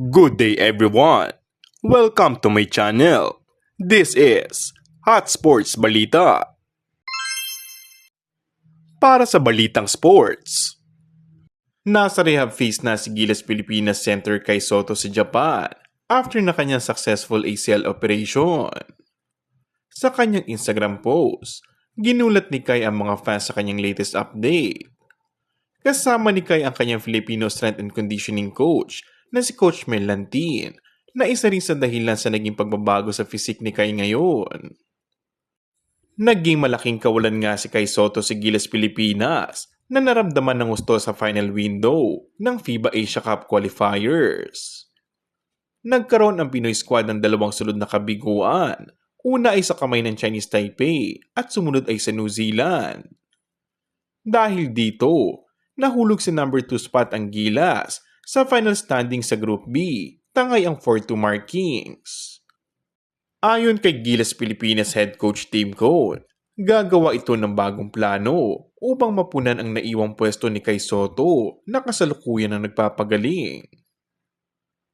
Good day everyone! Welcome to my channel. This is Hot Sports Balita. Para sa balitang sports, nasa rehab phase na si Gilas Pilipinas center Kai Sotto sa Japan after na kanyang successful ACL operation. Sa kanyang Instagram post, ginulat ni Kai ang mga fans sa kanyang latest update. Kasama ni Kai ang kanyang Filipino strength and conditioning coach na si Coach Mel Lantin, na isa rin sa dahilan sa naging pagbabago sa physique ni Kai ngayon. Naging malaking kawalan nga si Kai Sotto sa Gilas Pilipinas na naramdaman ng gusto sa final window ng FIBA Asia Cup qualifiers. Nagkaroon ang Pinoy squad ng dalawang sunod na kabiguan. Una ay sa kamay ng Chinese Taipei at sumunod ay sa New Zealand. Dahil dito, nahulog sa number 2 spot ang Gilas sa final standing sa Group B, tangay ang 4-2 markings. Ayon kay Gilas Pilipinas head coach Tim Cone, gagawa ito ng bagong plano upang mapunan ang naiwang pwesto ni Kai Sotto na kasalukuyan ang nagpapagaling.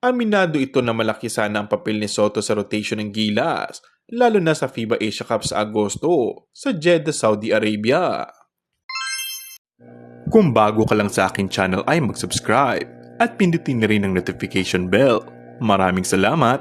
Aminado ito na malaki sana ang papel ni Sotto sa rotation ng Gilas, lalo na sa FIBA Asia Cup sa Agosto sa Jeddah, Saudi Arabia. Kung bago ka lang sa akin channel ay mag-subscribe at pindutin na rin ang notification bell. Maraming salamat!